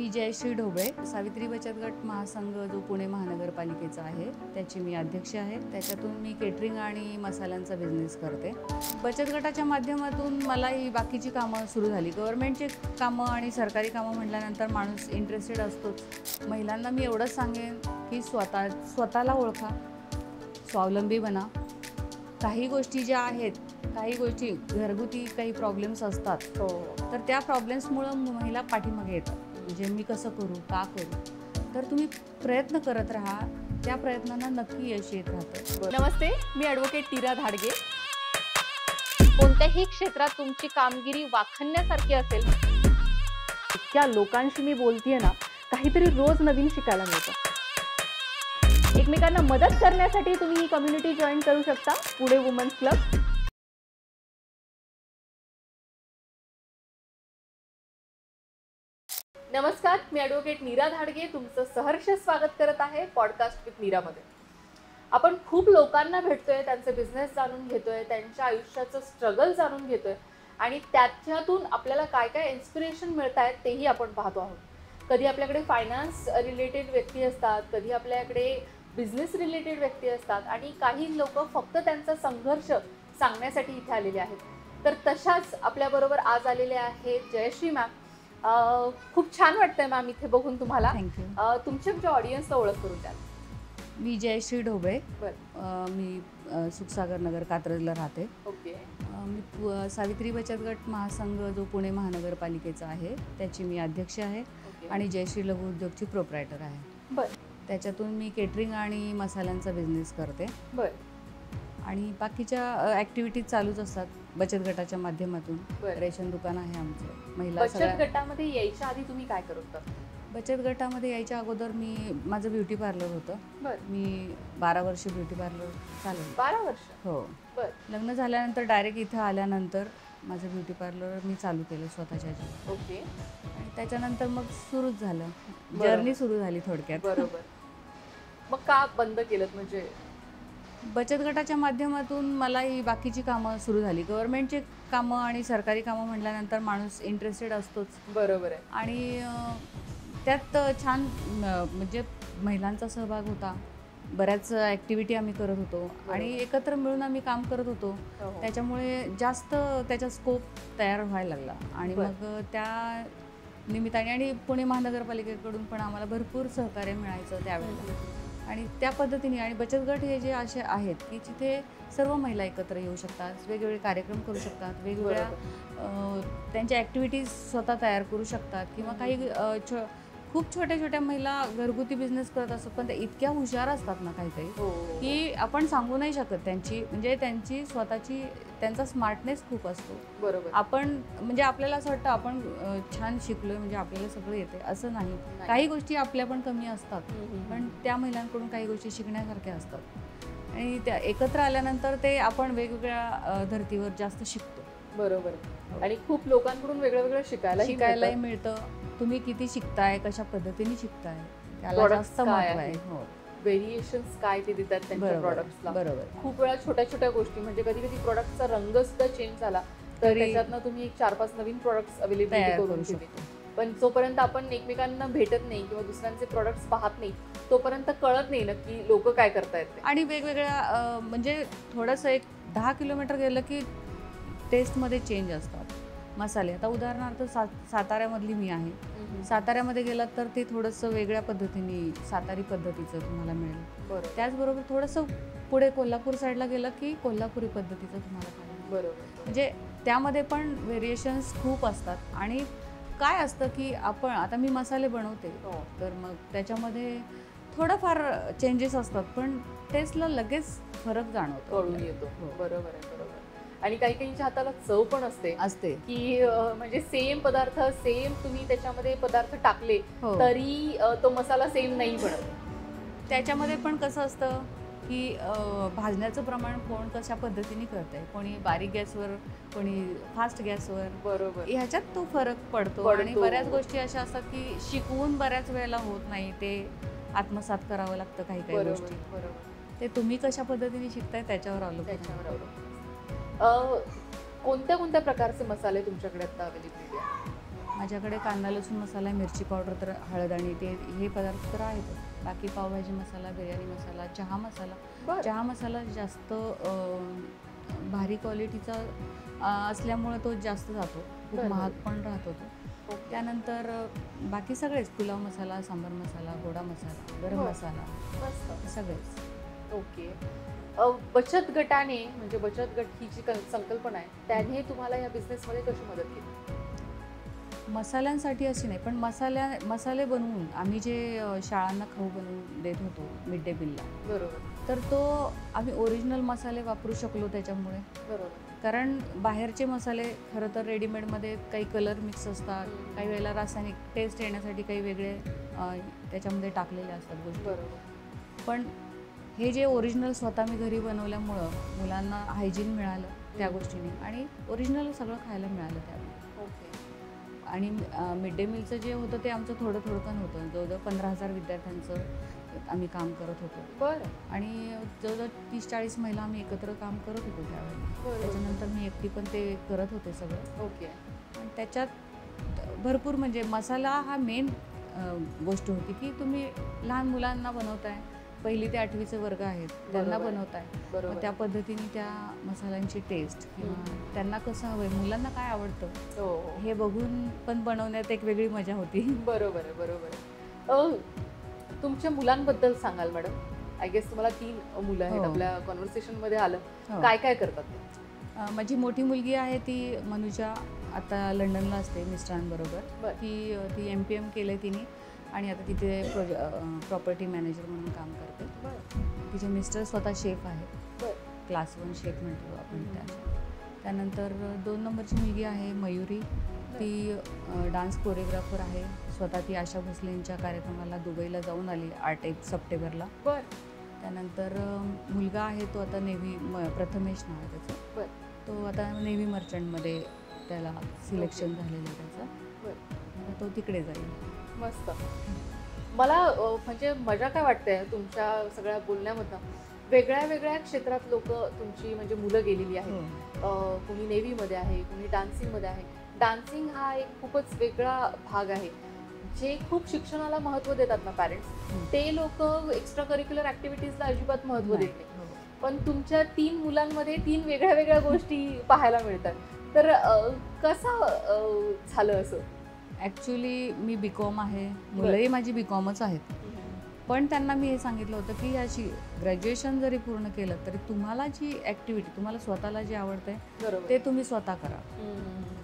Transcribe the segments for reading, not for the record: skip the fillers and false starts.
मी जयश्री ढोबळे, सावित्री बचत गट महासंघ जो पुणे महानगरपालिकेचा आहे त्याची मी अध्यक्ष आहे। त्याच्यातून मी केटरिंग आणि मसाल्यांचा बिझनेस करते। बचत गटाच्या माध्यमातून मला ही बाकीची कामं सुरू झाली। गव्हर्नमेंटचे कामं आणि सरकारी कामं म्हटल्यानंतर माणूस इंटरेस्टेड असतोच। महिलांना मी एवढंच सांगेन की स्वतःला ओळखा, स्वावलंबी बना। काही गोष्टी ज्या आहेत, काही गोष्टी घरगुती काही प्रॉब्लेम्स असतात, तर त्या प्रॉब्लेम्समुळे महिला पाठीमागे येतात। म्हणजे मी कसं करू, का करू, तर तुम्ही प्रयत्न करत राहा, त्या प्रयत्नांना नक्की यश येत राहतं। नमस्ते, मी ॲडव्होकेट नीरा धाडगे। कोणत्याही क्षेत्रात तुमची कामगिरी वाखाणण्यासारखी असेल, इतक्या लोकांशी मी बोलतेय ना, काहीतरी रोज नवीन शिकायला मिळतं। एकमेकांना मदत करण्यासाठी तुम्ही ही कम्युनिटी जॉईन करू शकता, पुणे वुमन्स क्लब। नमस्कार, मी ॲडव्होकेट नीरा धाडगे तुमचं सहर्ष स्वागत करत आहे पॉडकास्ट विथ नीरामध्ये। आपण खूप लोकांना भेटतोय, त्यांचे बिझनेस जाणून घेतोय, त्यांच्या आयुष्याचं स्ट्रगल जाणून घेतोय आणि त्याच्यातून आपल्याला काय काय इन्स्पिरेशन मिळत आहेत तेही आपण पाहतो आहोत। कधी आपल्याकडे फायनान्स रिलेटेड व्यक्ती असतात, कधी आपल्याकडे बिझनेस रिलेटेड व्यक्ती असतात आणि काही लोक फक्त त्यांचा संघर्ष सांगण्यासाठी इथे आलेले आहेत। तर तशाच आपल्याबरोबर आज आलेले आहेत जयश्री मॅम। खूप छान वाटतंय मॅम इथे बघून तुम्हाला। थँक्यू। तुमच्या आमच्या ऑडियन्सला ओळख करून द्या। मी जयश्री ढोबळे, मी सुखसागर नगर कात्रजला राहते। ओके। मी सावित्री बचत गट महासंघ जो पुणे महानगरपालिकेचा आहे त्याची मी अध्यक्ष आहे आणि जयश्री लघु उद्योगची प्रोप्रायटर आहे। बरं। त्याच्यातून मी केटरिंग आणि मसाल्यांचा बिझनेस करते। बरं। आणि बाकीच्या ॲक्टिव्हिटीज चालूच असतात बचत गटाच्या माध्यमातून। रेशन दुकान आहे आमचं। महिला बचत गटामध्ये यायच्या आधी तुम्ही काय करत होता? बचत गटामध्ये यायच्या अगोदर माझं ब्युटी पार्लर होतं। मी 12 वर्ष ब्युटी पार्लर चालवलं। 12 वर्ष? हो। लग्न झाल्यानंतर डायरेक्ट इथं आल्यानंतर माझं ब्युटी पार्लर मी चालू केलं स्वतःच्या ह्याच्यात। ओके। आणि त्याच्यानंतर मग सुरूच झालं, जर्नी सुरू झाली थोडक्यात। बरोबर। मग का बंद केलं? म्हणजे बचत गटाच्या माध्यमातून मला ही बाकीची कामं सुरू झाली। गव्हर्नमेंटचे कामं आणि सरकारी कामं म्हटल्यानंतर माणूस इंटरेस्टेड असतोच। बरोबर आहे। आणि त्यात छान म्हणजे महिलांचा सहभाग होता। बऱ्याच ॲक्टिव्हिटी आम्ही करत होतो आणि एकत्र मिळून आम्ही काम करत होतो। त्याच्यामुळे जास्त त्याचा स्कोप तयार व्हायला लागला आणि मग त्या निमित्ताने आणि पुणे महानगरपालिकेकडून पण आम्हाला भरपूर सहकार्य मिळायचं त्यावेळेला। आणि त्या पद्धतीने आणि बचत गट हे जे असे आहेत की जिथे सर्व महिला एकत्र येऊ शकतात, वेगवेगळे कार्यक्रम करू शकतात, वेगवेगळ्या त्यांच्या ॲक्टिव्हिटीज स्वतः तयार करू शकतात किंवा काही खूप छोट्या छोट्या महिला घरगुती बिझनेस करत असतात, पण त्या इतक्या हुशार असतात ना काही की आपण सांगू नाही शकत। म्हणजे त्यांची स्वतःची त्यांचा स्मार्टनेस खूप असतो। बरोबर। आपण म्हणजे आपल्याला असं वाटतं आपण छान शिकलोय म्हणजे आपल्याला सगळं येते, असं नाही। काही गोष्टी आपल्या पण कमी असतात, पण त्या महिलांकडून काही गोष्टी शिकण्यासारख्या असतात आणि त्या एकत्र आल्यानंतर ते आपण वेगवेगळ्या धर्तीवर जास्त शिकतो। बरोबर। आणि खूप लोकांकडून वेगळं वेगळं शिकायलाही मिळतं। तुम्ही किती शिकताय, कशा पद्धतीने शिकताय, त्याला जास्त महत्त्व आहे। हो। व्हेरिएशन्स काय ते देतात त्यांच्या प्रॉडक्ट्सला। बरोबर। खूप वेळा छोट्या छोट्या गोष्टी म्हणजे कधी कधी प्रॉडक्टचा रंग सुद्धा चेंज झाला तर त्याच्यातनं तुम्ही 4-5 नवीन प्रॉडक्ट्स अवेलेबल करू शकता। पण जोपर्यंत आपण एकमेकांना भेटत नाही किंवा दुसऱ्यांचे प्रॉडक्ट्स पाहत नाही तोपर्यंत कळत नाही ना की लोक काय करतायत। आणि वेगवेगळ्या म्हणजे थोडंसं एक 10 किलोमीटर गेलं की टेस्टमध्ये चेंज असतात मसाले। आता उदाहरणार्थ साताऱ्यामधली मी आहे। साताऱ्यामध्ये गेलात तर ते थोडंसं वेगळ्या पद्धतीने सातारी पद्धतीचं तुम्हाला मिळेल। त्याचबरोबर थोडंसं पुढे कोल्हापूर साईडला गेलं की कोल्हापुरी पद्धतीचं तुम्हाला मिळेल। बरोबर। म्हणजे त्यामध्ये पण व्हेरिएशन्स खूप असतात। आणि काय असतं की आपण आता मी मसाले बनवते तर मग त्याच्यामध्ये थोडंफार चेंजेस असतात, पण टेस्टला लगेच फरक जाणवतो, कळून येतो। बरोबर आहे, बरोबर। आणि काही काहींच्या हाताला चव पण असते की म्हणजे सेम पदार्थ सेम तुम्ही त्याच्यामध्ये पदार्थ टाकले तरी तो मसाला सेम नाही बनत। त्याच्यामध्ये पण कसं असतं की भाजण्याचं प्रमाण कोण कशा पद्धतीने करतंय, कोणी बारीक गॅसवर, कोणी फास्ट गॅसवर। बरोबर। ह्याच्यात तो फरक पडतो। आणि बऱ्याच गोष्टी अशा असतात की शिकवून बऱ्याच वेळेला होत नाही, ते आत्मसात करावं लागतं काही काही गोष्टी। ते तुम्ही कशा पद्धतीने शिकताय त्याच्यावर अवलंबून। कोणत्या कोणत्या प्रकारचे मसाले तुमच्याकडे आता अवेलेबल आहेत? माझ्याकडे कांदा लसूण मसाला, मिरची पावडर, तर हळद आणि ते हे पदार्थ तर आहेतच. बाकी पावभाजी मसाला, बिर्याणी मसाला, चहा मसाला. बरं. चहा मसाला जास्त भारी क्वालिटीचा असल्यामुळे तो जास्त जातो, खूप बरं. महाग पण राहतो तो. ओके. त्यानंतर बाकी सगळेच पुलाव मसाला, सांबार मसाला, गोडा मसाला, गरम बरं. मसाला, मस्त. सगळेच. ओके. बचत गटाने म्हणजे बचत गट ही जी संकल्पना आहे त्याने तुम्हाला या बिझनेसमध्ये कशी मदत केली? मसाल्यांसाठी अशी नाही, पण मसाले बनवून आम्ही जे शाळांना खाऊ बनवून देत होतो मिड डे मीलला, बरोबर. तर तो आम्ही ओरिजिनल मसाले वापरू शकलो त्याच्यामुळे. बरोबर. कारण बाहेरचे मसाले खरं तर रेडीमेडमध्ये काही कलर मिक्स असतात, काही वेळेला रासायनिक टेस्ट येण्यासाठी काही वेगळे त्याच्यामध्ये टाकलेले असतात गोष्टी. बरोबर. पण हे जे ओरिजिनल स्वतः मी घरी बनवल्यामुळं मुलांना हायजीन मिळालं त्या गोष्टीने, आणि ओरिजिनल सगळं खायला मिळालं त्यावेळी. ओके. आणि मिड डे मीलचं जे होतं ते आमचं थोडं पण होतं. जवळजवळ 15,000 विद्यार्थ्यांचं आम्ही काम करत होतो. बरं. आणि जवळजवळ 30-40 महिला आम्ही एकत्र काम करत होतो त्यावेळेला. बरं. त्याच्यानंतर मी एकटी पण ते करत होते सगळं. ओके. आणि त्याच्यात भरपूर म्हणजे मसाला हा मेन गोष्ट होती की तुम्ही लहान मुलांना बनवताय, 1ली ते 8वीचे वर्ग आहेत, त्यांना बरोबर. बनवताय. बरोबर. मग त्या पद्धतीने त्या मसाल्यांची टेस्ट किंवा त्यांना कसं हवंय, मुलांना काय आवडतं, हो, हो. हे बघून पण बनवण्यात एक वेगळी मजा होती. बरोबर आहे, बरोबर आहे. तुमच्या मुलांबद्दल सांगाल मॅडम? आय गेस तुम्हाला 3 मुलं आहेत. हो. आपल्या कॉन्व्हर्सेशनमध्ये आलं. हो. काय काय करतात ते? माझी मोठी मुलगी आहे ती मनुजा, आता लंडनला असते मिस्टरांबरोबर. बरं. ती MPM केलं आहे तिने, आणि आता तिथे प्रॉपर्टी मॅनेजर म्हणून काम करते. बरं. तिचे मिस्टर स्वतः शेफ आहे, बरं. क्लास 1 शेफ म्हणतो आपण त्यानंतर 2 नंबरची मुलगी आहे मयुरी. ती डान्स कोरिओग्राफर आहे. स्वतः ती आशा भोसलेंच्या कार्यक्रमाला दुबईला जाऊन आली 8 सप्टेंबरला. बरं. त्यानंतर मुलगा आहे तो आता प्रथमेश नाव आहे त्याचं. बरं. तो आता नेव्ही मर्चंटमध्ये त्याला सिलेक्शन झालेलं आहे त्याचं. बरं. आता तो तिकडे जाईल. मस्त. मला म्हणजे मजा काय वाटते तुमच्या सगळ्या बोलण्यामधनं, वेगळ्या वेगळ्या क्षेत्रात लोक तुमची म्हणजे मुलं गेलेली आहेत. हो. कुणी नेव्हीमध्ये आहे, कुणी डान्सिंगमध्ये आहे. डान्सिंग हा एक खूपच वेगळा भाग आहे. जे खूप शिक्षणाला महत्त्व देतात ना पॅरेंट्स, ते लोक एक्स्ट्रा करिक्युलर ॲक्टिव्हिटीजला अजिबात महत्त्व देत नाही. हो. पण तुमच्या 3 मुलांमध्ये 3 वेगळ्या वेगळ्या गोष्टी पाहायला मिळतात. तर कसं झालं असं? ॲक्च्युली मी BCom आहे, मुलंही माझी BComच आहेत. पण त्यांना मी हे सांगितलं होतं की याची ग्रॅज्युएशन जरी पूर्ण केलं तरी तुम्हाला जी ॲक्टिव्हिटी, तुम्हाला स्वतःला जे आवडतं आहे बरोबर. ते तुम्ही स्वतः करा.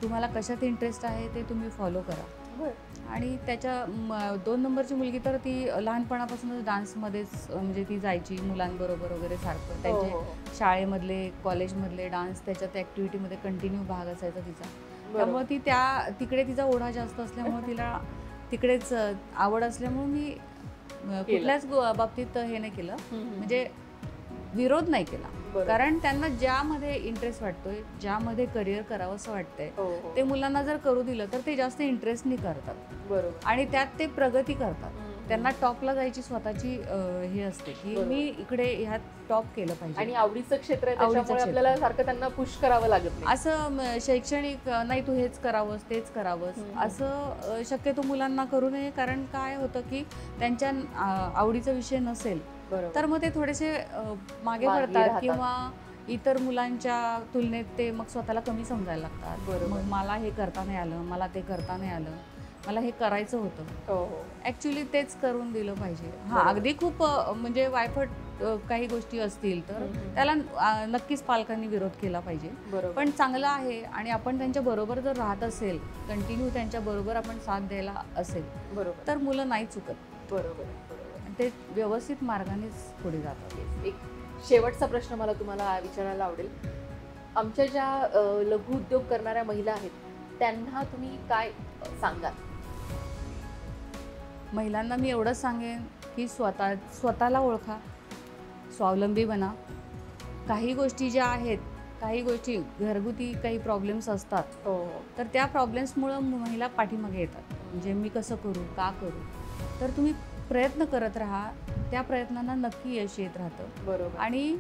तुम्हाला कशात इंटरेस्ट आहे ते तुम्ही फॉलो करा. बरं. आणि त्याच्या 2 नंबरची मुलगी तर ती लहानपणापासूनच डान्समध्येच म्हणजे ती जायची मुलांबरोबर वगैरे सारखं. हो, त्यांचे हो, हो. शाळेमधले, कॉलेजमधले डान्स त्याच्यात ॲक्टिव्हिटीमध्ये कंटिन्यू भाग असायचा तिचा. बरोबर. त्यामुळे ती तिकडे तिचा ओढा जास्त असल्यामुळे तिला तिकडेच आवड असल्यामुळे मी कुठल्याच बाबतीत हे नाही केलं, म्हणजे विरोध नाही केला. बरोबर. कारण त्यांना ज्यामध्ये इंटरेस्ट वाटतोय, ज्यामध्ये करिअर करावं असं वाटतंय, हो, हो. ते मुलांना जर करू दिलं तर ते जास्त इंटरेस्टनी करतात बरोबर. आणि त्यात ते प्रगती करतात. त्यांना टॉपला जायची स्वतःची हे असते की बरोबर. मी इकडे ह्यात टॉप केलं पाहिजे. आणि आवडीचं क्षेत्र आहे आवडीचं त्याच्यामुळे क्षेत्र. आपल्याला सारखं त्यांना पुश करावं लागत नाही. असं शैक्षणिक नाही तू हेच करावंस तेच करावंस असं शक्यतो मुलांना करू नये. कारण काय होतं की त्यांच्या आवडीचा विषय नसेल बरोबर. तर मग ते थोडेसे मागे मागे पडतात राहतात. किंवा इतर मुलांच्या तुलनेत ते मग स्वतःला कमी समजायला लागतात. बरोबर. मग मला हे करता नाही आलं, मला ते करता नाही आलं, मला हे करायचं होतं. हो, हो. ॲक्च्युली तेच करून दिलं पाहिजे. हां, बरोबर. अगदी खूप म्हणजे वायफट काही गोष्टी असतील तर त्याला नक्कीच पालकांनी विरोध केला पाहिजे. बरोबर. पण चांगलं आहे आणि आपण त्यांच्या बरोबर जर राहत असेल, कंटिन्यू त्यांच्या बरोबर आपण साथ द्यायला असेल बरोबर. तर मुलं नाही चुकत. बरोबर. बरोबर. आणि ते व्यवस्थित मार्गानेच पुढे जातात. एक शेवटचा प्रश्न मला तुम्हाला विचारायला आवडेल. आमच्या ज्या लघु उद्योग करणाऱ्या महिला आहेत त्यांना तुम्ही काय सांगाल? महिलांना मी एवढंच सांगेन की स्वतःला ओळखा, स्वावलंबी बना. काही गोष्टी ज्या आहेत, काही गोष्टी घरगुती काही प्रॉब्लेम्स असतात, हो, हो. तर त्या प्रॉब्लेम्समुळं महिला पाठीमागे येतात. म्हणजे मी कसं करू, का करू, तर तुम्ही प्रयत्न करत राहा. त्या प्रयत्नांना नक्की यश येत राहतं. बरोबर. आणि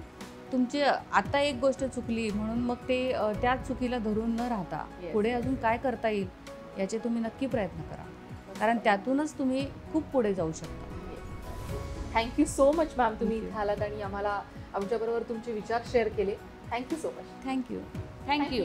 तुमची आता एक गोष्ट चुकली म्हणून मग ते त्याच चुकीला धरून न राहता Yes. पुढे अजून काय करता येईल याचे तुम्ही नक्की प्रयत्न करा, कारण त्यातूनच तुम्ही खूप पुढे जाऊ शकता. थँक्यू सो मच मॅम, तुम्ही इथे आलात आणि आम्हाला आमच्याबरोबर तुमचे विचार शेअर केले. Thank you so much. Thank you. Thank you.